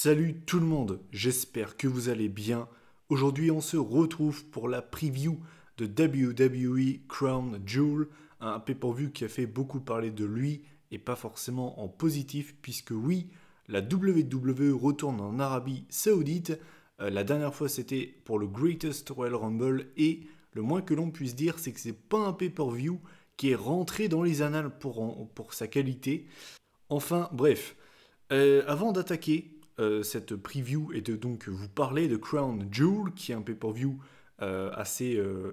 Salut tout le monde, j'espère que vous allez bien. Aujourd'hui on se retrouve pour la preview de WWE Crown Jewel, un pay-per-view qui a fait beaucoup parler de lui et pas forcément en positif puisque oui, la WWE retourne en Arabie Saoudite. La dernière fois c'était pour le Greatest Royal Rumble et le moins que l'on puisse dire c'est que c'est pas un pay-per-view qui est rentré dans les annales pour sa qualité. Enfin bref, avant d'attaquer cette preview et de donc vous parler de Crown Jewel, qui est un pay-per-view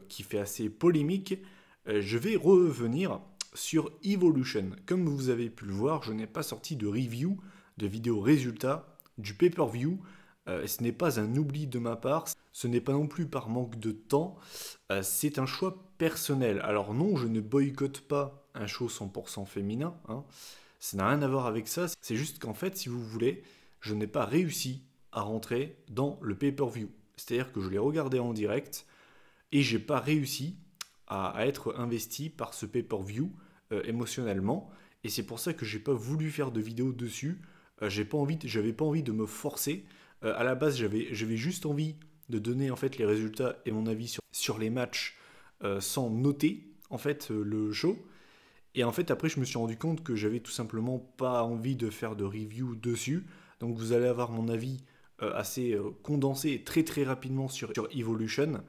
qui fait assez polémique, je vais revenir sur Evolution. Comme vous avez pu le voir, je n'ai pas sorti de review, de vidéo résultat du pay-per-view. Ce n'est pas un oubli de ma part, ce n'est pas non plus par manque de temps, c'est un choix personnel. Alors non, je ne boycotte pas un show 100% féminin, hein. Ça n'a rien à voir avec ça, c'est juste qu'en fait, si vous voulez, je n'ai pas réussi à rentrer dans le pay-per-view. C'est-à-dire que je l'ai regardé en direct et j'ai pas réussi à être investi par ce pay-per-view émotionnellement. Et c'est pour ça que j'ai pas voulu faire de vidéo dessus. J'avais pas envie de me forcer. À la base, j'avais juste envie de donner en fait les résultats et mon avis sur les matchs sans noter en fait le show. Et en fait, après, je me suis rendu compte que j'avais tout simplement pas envie de faire de review dessus. Donc, vous allez avoir mon avis assez condensé et très très rapidement sur Evolution.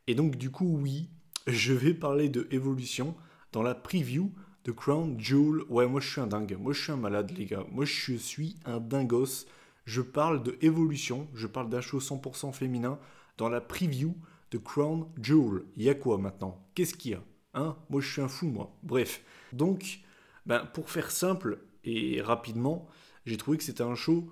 Et donc, du coup, oui, je vais parler de Evolution dans la preview de Crown Jewel. Ouais, moi, je suis un dingue. Moi, je suis un malade, les gars. Moi, je suis un dingos. Je parle de Evolution. Je parle d'un show 100% féminin dans la preview de Crown Jewel. Il y a quoi maintenant? Qu'est-ce qu'il y a? Hein? Moi, je suis un fou, moi. Bref. Donc, pour faire simple et rapidement, j'ai trouvé que c'était un show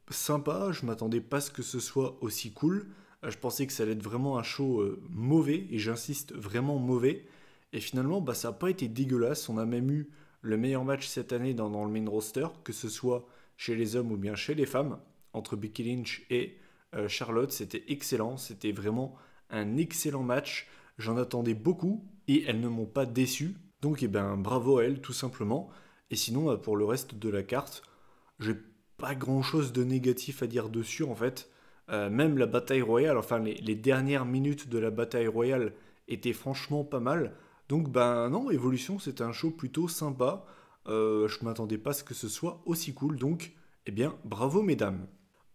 sympa. Je m'attendais pas à ce que ce soit aussi cool. Je pensais que ça allait être vraiment un show mauvais, et j'insiste, vraiment mauvais. Et finalement, ça n'a pas été dégueulasse. On a même eu le meilleur match cette année dans le main roster, que ce soit chez les hommes ou bien chez les femmes, entre Becky Lynch et Charlotte. C'était excellent. C'était vraiment un excellent match. J'en attendais beaucoup et elles ne m'ont pas déçu. Donc, bravo à elles, tout simplement. Et sinon, pour le reste de la carte, j'ai pas grand chose de négatif à dire dessus, en fait. Même la bataille royale, enfin, les dernières minutes de la bataille royale étaient franchement pas mal. Donc, non, Evolution, c'était un show plutôt sympa. Je m'attendais pas à ce que ce soit aussi cool. Donc, bravo, mesdames.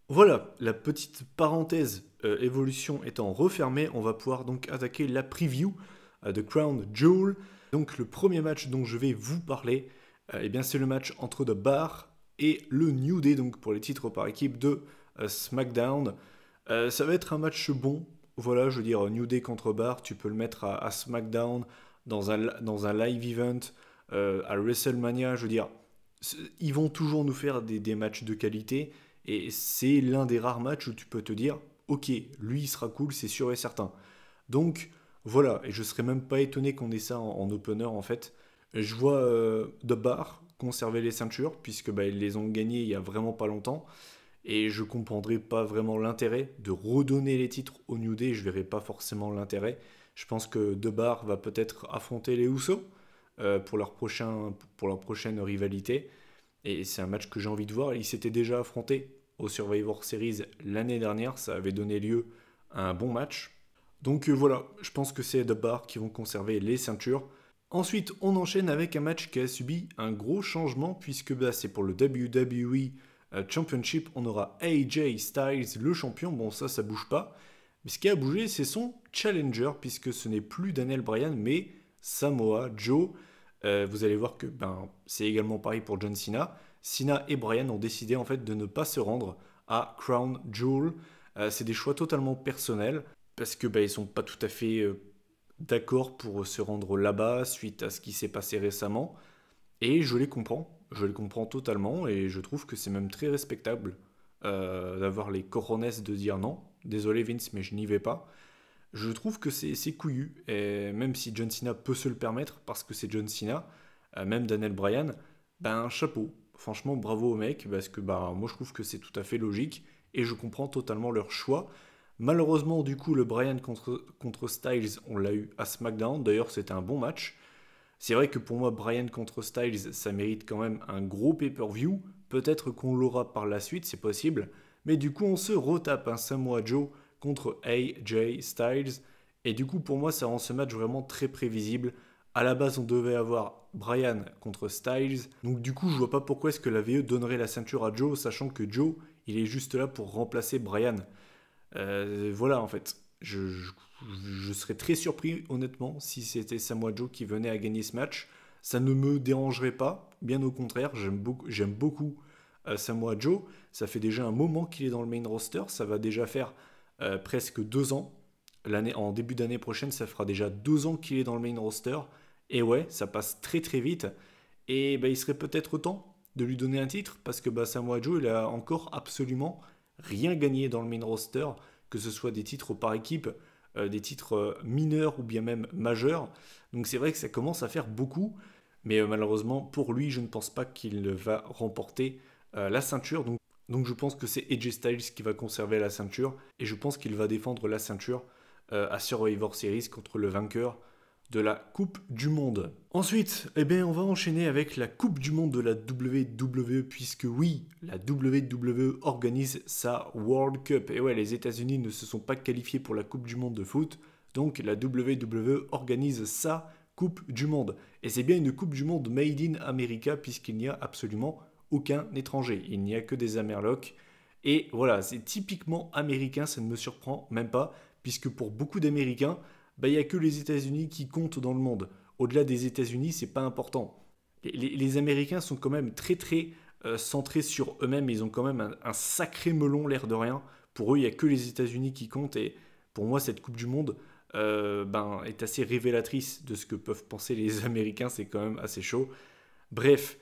Voilà, la petite parenthèse évolution étant refermée, on va pouvoir donc attaquer la preview de Crown Jewel. Donc le premier match dont je vais vous parler, c'est le match entre The Bar et le New Day, donc pour les titres par équipe de SmackDown. Ça va être un match bon. Voilà, je veux dire, New Day contre Bar, tu peux le mettre à SmackDown dans un live event, à WrestleMania, je veux dire, ils vont toujours nous faire des matchs de qualité. Et c'est l'un des rares matchs où tu peux te dire, ok, lui il sera cool, c'est sûr et certain. Donc voilà, et je serais même pas étonné qu'on ait ça en opener en fait. Je vois The Bar conserver les ceintures, puisque ils les ont gagnés il y a vraiment pas longtemps. Et je comprendrais pas vraiment l'intérêt de redonner les titres au New Day, je verrais pas forcément l'intérêt. Je pense que The Bar va peut-être affronter les Usos pour leur prochaine rivalité. Et c'est un match que j'ai envie de voir. Ils s'étaient déjà affrontés au Survivor Series l'année dernière. Ça avait donné lieu à un bon match. Donc voilà, je pense que c'est The Bar qui vont conserver les ceintures. Ensuite, on enchaîne avec un match qui a subi un gros changement puisque c'est pour le WWE Championship. On aura AJ Styles, le champion. Bon, ça bouge pas. Mais ce qui a bougé, c'est son challenger puisque ce n'est plus Daniel Bryan mais Samoa Joe. Vous allez voir que c'est également pareil pour John Cena. Cena et Bryan ont décidé en fait de ne pas se rendre à Crown Jewel. C'est des choix totalement personnels parce que ils sont pas tout à fait d'accord pour se rendre là-bas suite à ce qui s'est passé récemment. Et je les comprends totalement et je trouve que c'est même très respectable d'avoir les cojones de dire non. Désolé Vince, mais je n'y vais pas. Je trouve que c'est couillu, et même si John Cena peut se le permettre, parce que c'est John Cena, même Daniel Bryan, chapeau. Franchement, bravo au mec, parce que moi je trouve que c'est tout à fait logique, et je comprends totalement leur choix. Malheureusement, du coup, le Bryan contre Styles, on l'a eu à SmackDown, d'ailleurs c'était un bon match. C'est vrai que pour moi, Bryan contre Styles, ça mérite quand même un gros pay-per-view, peut-être qu'on l'aura par la suite, c'est possible. Mais du coup, on se retape un Samoa Joe contre AJ Styles. Et du coup, pour moi, ça rend ce match vraiment très prévisible. À la base, on devait avoir Bryan contre Styles. Donc du coup, je vois pas pourquoi est-ce que la VE donnerait la ceinture à Joe, sachant que Joe, il est juste là pour remplacer Bryan. Voilà, en fait. Je serais très surpris, honnêtement, si c'était Samoa Joe qui venait à gagner ce match. Ça ne me dérangerait pas, bien au contraire, j'aime beaucoup Samoa Joe. Ça fait déjà un moment qu'il est dans le main roster, ça va déjà faire presque 2 ans. En début d'année prochaine, ça fera déjà 2 ans qu'il est dans le main roster. Et ouais, ça passe très très vite. Et bah, il serait peut-être temps de lui donner un titre, parce que bah, Samoa Joe, il a encore absolument rien gagné dans le main roster, que ce soit des titres par équipe, des titres mineurs ou bien même majeurs. Donc c'est vrai que ça commence à faire beaucoup, mais malheureusement pour lui, je ne pense pas qu'il va remporter la ceinture. Donc je pense que c'est AJ Styles qui va conserver la ceinture, et je pense qu'il va défendre la ceinture à Survivor Series contre le vainqueur de la Coupe du Monde. Ensuite, eh bien, on va enchaîner avec la Coupe du Monde de la WWE, puisque oui, la WWE organise sa World Cup. Et ouais, les États-Unis ne se sont pas qualifiés pour la Coupe du Monde de foot, donc la WWE organise sa Coupe du Monde. Et c'est bien une Coupe du Monde made in America, puisqu'il n'y a absolument aucun étranger. Il n'y a que des Amerlocs. Et voilà, c'est typiquement américain, ça ne me surprend même pas, puisque pour beaucoup d'Américains, bah, il n'y a que les États-Unis qui comptent dans le monde. Au-delà des États-Unis, c'est pas important. Les Américains sont quand même très très centrés sur eux-mêmes. Ils ont quand même un sacré melon, l'air de rien. Pour eux, il n'y a que les États-Unis qui comptent. Et pour moi, cette Coupe du Monde est assez révélatrice de ce que peuvent penser les Américains. C'est quand même assez chaud. Bref.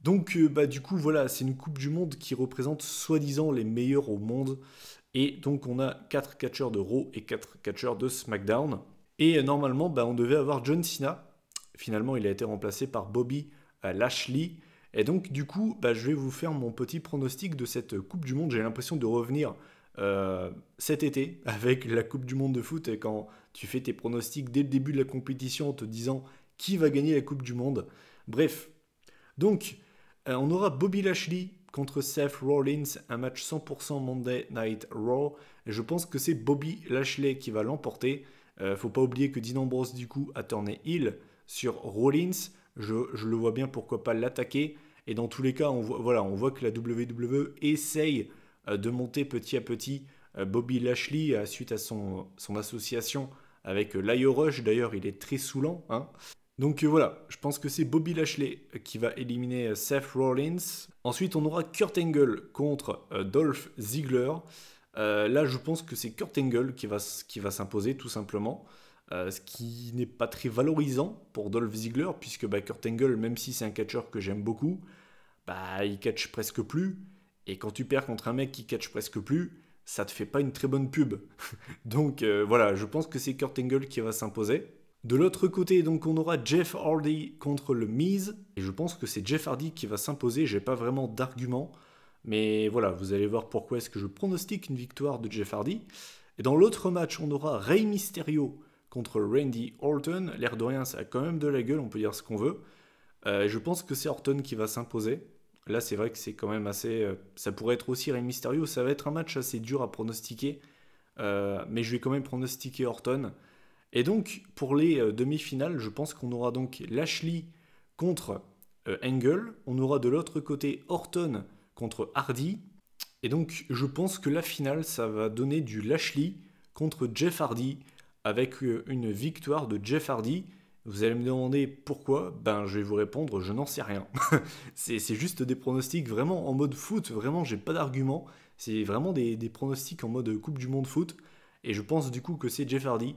Donc, bah, du coup, voilà, c'est une Coupe du Monde qui représente soi-disant les meilleurs au monde. Et donc, on a 4 catcheurs de Raw et 4 catcheurs de SmackDown. Et normalement, bah, on devait avoir John Cena. Finalement, il a été remplacé par Bobby Lashley. Et donc, du coup, bah, je vais vous faire mon petit pronostic de cette Coupe du Monde. J'ai l'impression de revenir cet été avec la Coupe du Monde de foot. Et quand tu fais tes pronostics dès le début de la compétition en te disant qui va gagner la Coupe du Monde. Bref. Donc, on aura Bobby Lashley contre Seth Rollins, un match 100% Monday Night Raw. Et je pense que c'est Bobby Lashley qui va l'emporter. Faut pas oublier que Dean Ambrose, du coup, a tourné heel sur Rollins. Je le vois bien, pourquoi pas l'attaquer. Et dans tous les cas, on voit que la WWE essaye de monter petit à petit Bobby Lashley suite à son association avec Lio Rush. D'ailleurs, il est très saoulant. Hein. Donc voilà, je pense que c'est Bobby Lashley qui va éliminer Seth Rollins. Ensuite, on aura Kurt Angle contre Dolph Ziggler. Là, je pense que c'est Kurt Angle qui va s'imposer tout simplement. Ce qui n'est pas très valorisant pour Dolph Ziggler, puisque bah, Kurt Angle, même si c'est un catcheur que j'aime beaucoup, bah, il catch presque plus. Et quand tu perds contre un mec qui catch presque plus, ça te fait pas une très bonne pub. Donc voilà, je pense que c'est Kurt Angle qui va s'imposer. De l'autre côté, donc, on aura Jeff Hardy contre le Miz. Et je pense que c'est Jeff Hardy qui va s'imposer. J'ai pas vraiment d'argument. Mais voilà, vous allez voir pourquoi est-ce que je pronostique une victoire de Jeff Hardy. Et dans l'autre match, on aura Rey Mysterio contre Randy Orton. L'air de rien, ça a quand même de la gueule, on peut dire ce qu'on veut. Je pense que c'est Orton qui va s'imposer. Là, c'est vrai que c'est quand même assez... ça pourrait être aussi Rey Mysterio. Ça va être un match assez dur à pronostiquer. Mais je vais quand même pronostiquer Orton. Et donc, pour les demi-finales, je pense qu'on aura donc Lashley contre Angle. On aura de l'autre côté Orton contre Hardy. Et donc, je pense que la finale, ça va donner du Lashley contre Jeff Hardy avec une victoire de Jeff Hardy. Vous allez me demander pourquoi. Ben, je vais vous répondre, je n'en sais rien. c'est juste des pronostics vraiment en mode foot. Vraiment, j'ai pas d'argument. C'est vraiment des pronostics en mode Coupe du Monde foot. Et je pense du coup que c'est Jeff Hardy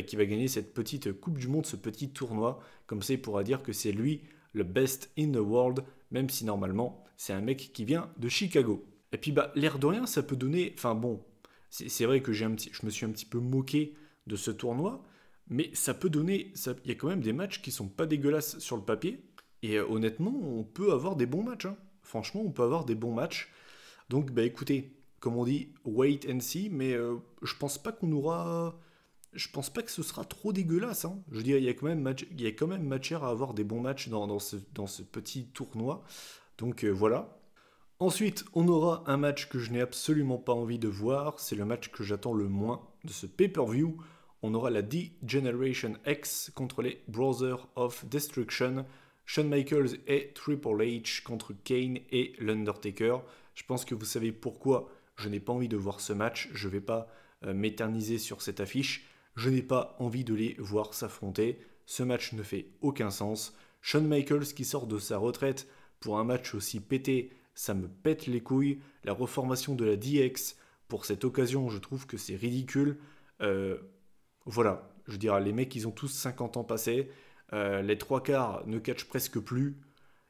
qui va gagner cette petite Coupe du Monde, ce petit tournoi. Comme ça, il pourra dire que c'est lui le best in the world, même si normalement, c'est un mec qui vient de Chicago. Et puis, bah, l'air de rien, ça peut donner... Enfin bon, c'est vrai que je me suis un petit peu moqué de ce tournoi, mais ça peut donner... Il y a quand même des matchs qui sont pas dégueulasses sur le papier, et honnêtement, on peut avoir des bons matchs. Hein. Franchement, on peut avoir des bons matchs. Donc, bah écoutez, comme on dit, wait and see, mais je pense pas qu'on aura... Je pense pas que ce sera trop dégueulasse. Hein. Je veux dire, il y a quand même matière à avoir des bons matchs dans ce petit tournoi. Donc voilà. Ensuite, on aura un match que je n'ai absolument pas envie de voir, c'est le match que j'attends le moins de ce pay-per-view. On aura la D-Generation X contre les Brothers of Destruction, Shawn Michaels et Triple H contre Kane et l'Undertaker. Je pense que vous savez pourquoi je n'ai pas envie de voir ce match, je ne vais pas m'éterniser sur cette affiche, je n'ai pas envie de les voir s'affronter, ce match ne fait aucun sens. Shawn Michaels qui sort de sa retraite pour un match aussi pété, ça me pète les couilles. La reformation de la DX pour cette occasion, je trouve que c'est ridicule. Voilà, je dirais, les mecs, ils ont tous 50 ans passés. Les trois quarts ne catchent presque plus.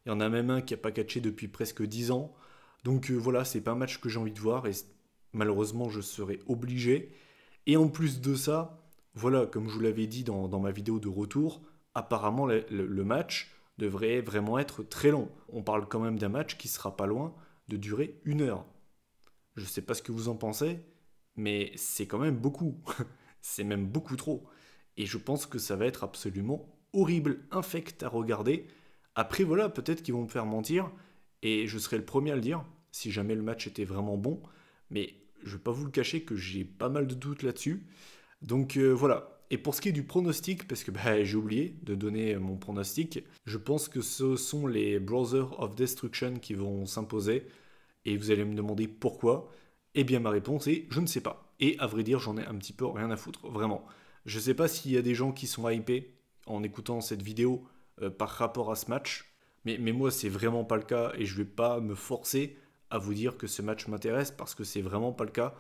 Il y en a même un qui n'a pas catché depuis presque 10 ans. Donc voilà, c'est pas un match que j'ai envie de voir et malheureusement, je serai obligé. Et en plus de ça, voilà, comme je vous l'avais dit dans ma vidéo de retour, apparemment le match devrait vraiment être très long. On parle quand même d'un match qui sera pas loin de durer 1 heure. Je sais pas ce que vous en pensez, mais c'est quand même beaucoup. C'est même beaucoup trop. Et je pense que ça va être absolument horrible, infect à regarder. Après voilà, peut-être qu'ils vont me faire mentir, et je serai le premier à le dire, si jamais le match était vraiment bon. Mais je vais pas vous le cacher que j'ai pas mal de doutes là-dessus. Donc voilà. Et pour ce qui est du pronostic, parce que j'ai oublié de donner mon pronostic, je pense que ce sont les Brothers of Destruction qui vont s'imposer. Et vous allez me demander pourquoi. Eh bien ma réponse est je ne sais pas. Et à vrai dire, j'en ai un petit peu rien à foutre, vraiment. Je ne sais pas s'il y a des gens qui sont hypés en écoutant cette vidéo par rapport à ce match. Mais moi, c'est vraiment pas le cas et je vais pas me forcer à vous dire que ce match m'intéresse parce que c'est vraiment pas le cas.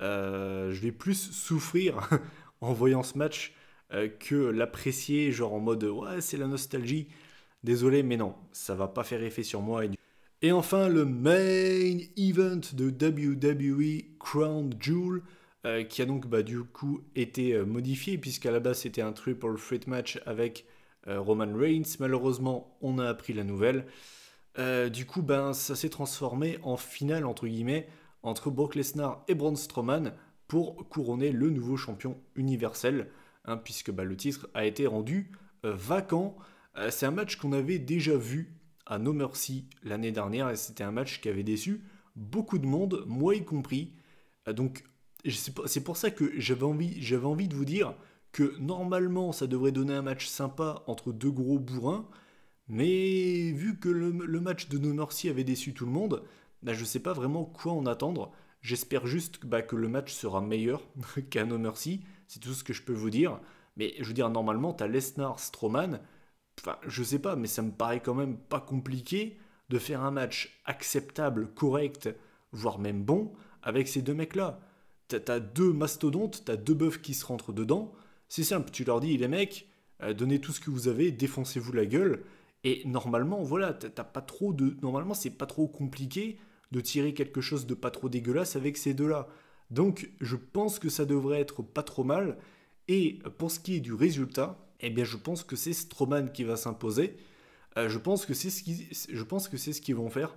Je vais plus souffrir en voyant ce match que l'apprécier, genre en mode ouais, c'est la nostalgie. Désolé, mais non, ça va pas faire effet sur moi. Et enfin, le main event de WWE Crown Jewel, qui a donc du coup été modifié, puisqu'à la base c'était un triple threat match avec Roman Reigns. Malheureusement, on a appris la nouvelle. Du coup, ça s'est transformé en finale, entre guillemets, entre Brock Lesnar et Braun Strowman pour couronner le nouveau champion universel, hein, puisque le titre a été rendu vacant. C'est un match qu'on avait déjà vu à No Mercy l'année dernière et c'était un match qui avait déçu beaucoup de monde, moi y compris. Donc c'est pour ça que j'avais envie de vous dire que normalement ça devrait donner un match sympa entre deux gros bourrins, mais vu que le match de No Mercy avait déçu tout le monde, je sais pas vraiment quoi en attendre. J'espère juste que le match sera meilleur qu'à No Mercy, c'est tout ce que je peux vous dire. Mais je veux dire, normalement, t'as Lesnar Strowman. Enfin, je sais pas, mais ça me paraît quand même pas compliqué de faire un match acceptable, correct, voire même bon, avec ces deux mecs-là. T'as deux mastodontes, t'as deux bœufs qui se rentrent dedans. C'est simple, tu leur dis, les mecs, donnez tout ce que vous avez, défoncez-vous la gueule. Et normalement, voilà, t'as pas trop de. Normalement, c'est pas trop compliqué de tirer quelque chose de pas trop dégueulasse avec ces deux-là. Donc, je pense que ça devrait être pas trop mal. Et pour ce qui est du résultat, eh bien, je pense que c'est Strowman qui va s'imposer. Je pense que c'est ce qu'ils vont faire,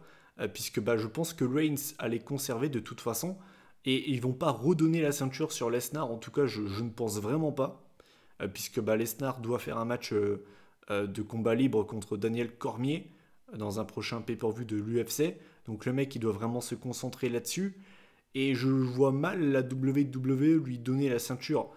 puisque je pense que Reigns allait conserver de toute façon, et ils vont pas redonner la ceinture sur Lesnar. En tout cas, je ne pense vraiment pas, puisque Lesnar doit faire un match de combat libre contre Daniel Cormier dans un prochain pay-per-view de l'UFC. Donc le mec, il doit vraiment se concentrer là-dessus. Et je vois mal la WWE lui donner la ceinture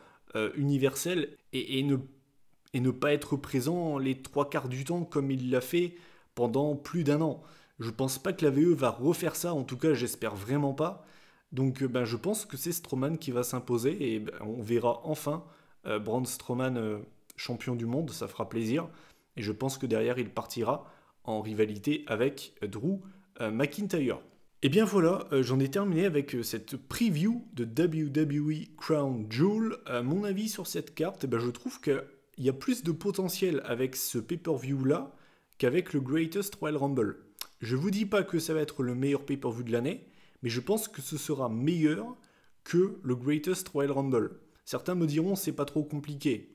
universelle et ne pas être présent les trois quarts du temps comme il l'a fait pendant plus d'1 an. Je pense pas que la VE va refaire ça, en tout cas j'espère vraiment pas. Donc je pense que c'est Strowman qui va s'imposer et on verra enfin Braun Strowman champion du monde, ça fera plaisir. Et je pense que derrière il partira en rivalité avec Drew McIntyre. Et bien voilà, j'en ai terminé avec cette preview de WWE Crown Jewel. Mon avis sur cette carte, je trouve qu'il y a plus de potentiel avec ce pay-per-view là qu'avec le Greatest Royal Rumble. Je vous dis pas que ça va être le meilleur pay-per-view de l'année, mais je pense que ce sera meilleur que le Greatest Royal Rumble. Certains me diront c'est pas trop compliqué.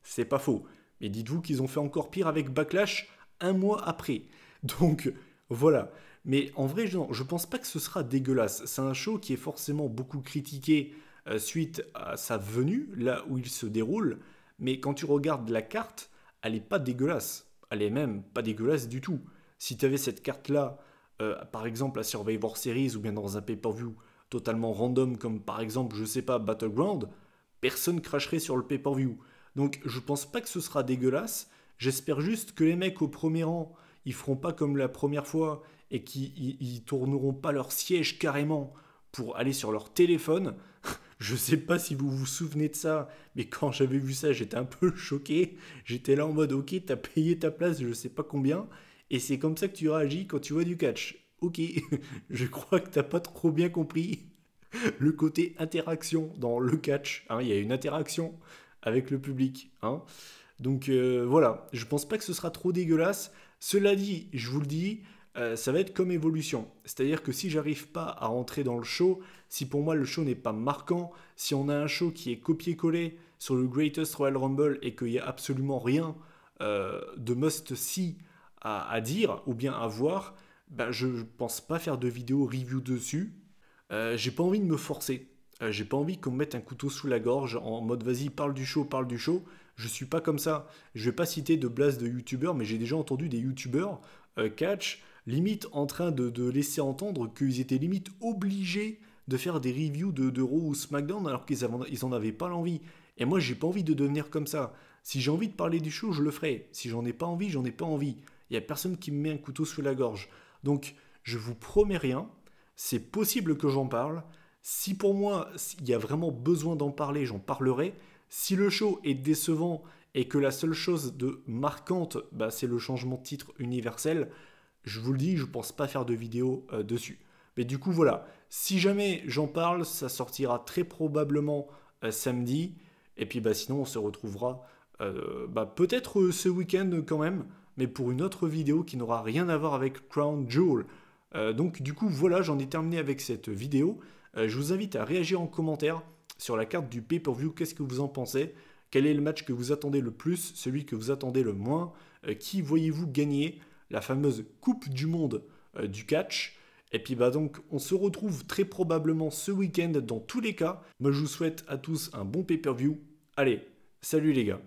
C'est pas faux. Mais dites-vous qu'ils ont fait encore pire avec Backlash un mois après. Donc voilà. Mais en vrai, je pense pas que ce sera dégueulasse. C'est un show qui est forcément beaucoup critiqué suite à sa venue, là où il se déroule. Mais quand tu regardes la carte, elle est pas dégueulasse. Elle est même pas dégueulasse du tout. Si tu avais cette carte-là par exemple à Survivor Series ou bien dans un pay-per-view totalement random comme par exemple, je sais pas, Battleground, personne cracherait sur le pay-per-view. Donc je pense pas que ce sera dégueulasse. J'espère juste que les mecs au premier rang, ils feront pas comme la première fois et qu'ils tourneront pas leur siège carrément pour aller sur leur téléphone. Je sais pas si vous vous souvenez de ça, mais quand j'avais vu ça, j'étais un peu choqué. J'étais là en mode, ok, t'as payé ta place, je sais pas combien, et c'est comme ça que tu réagis quand tu vois du catch. Ok, je crois que t'as pas trop bien compris le côté interaction dans le catch. Hein, il y a une interaction avec le public. Hein. Donc voilà, je pense pas que ce sera trop dégueulasse. Cela dit, je vous le dis, ça va être comme évolution. C'est-à-dire que si j'arrive pas à rentrer dans le show, si pour moi le show n'est pas marquant, si on a un show qui est copié-collé sur le Greatest Royal Rumble et qu'il n'y a absolument rien de must-see à dire ou bien à voir, ben je pense pas faire de vidéo review dessus. J'ai pas envie de me forcer. J'ai pas envie qu'on me mette un couteau sous la gorge en mode vas-y, parle du show, parle du show. Je suis pas comme ça. Je vais pas citer de blase de youtubeurs, mais j'ai déjà entendu des youtubeurs catch limite en train de laisser entendre qu'ils étaient limite obligés de faire des reviews de Raw ou SmackDown alors ils en avaient pas l'envie. Et moi, j'ai pas envie de devenir comme ça. Si j'ai envie de parler du show, je le ferai. Si j'en ai pas envie, j'en ai pas envie. Il y a personne qui me met un couteau sous la gorge. Donc, je vous promets rien. C'est possible que j'en parle. Si pour moi, il y a vraiment besoin d'en parler, j'en parlerai. Si le show est décevant et que la seule chose de marquante, bah, c'est le changement de titre universel, je vous le dis, je pense pas faire de vidéo dessus. Mais du coup, voilà. Si jamais j'en parle, ça sortira très probablement samedi. Et puis bah, sinon, on se retrouvera bah, peut-être ce week-end quand même, mais pour une autre vidéo qui n'aura rien à voir avec Crown Jewel. Donc du coup, voilà, j'en ai terminé avec cette vidéo. Je vous invite à réagir en commentaire sur la carte du pay-per-view. Qu'est-ce que vous en pensez? Quel est le match que vous attendez le plus? Celui que vous attendez le moins? Qui voyez-vous gagner la fameuse Coupe du Monde du catch? Et puis bah donc, on se retrouve très probablement ce week-end dans tous les cas. Moi, je vous souhaite à tous un bon pay-per-view. Allez, salut les gars!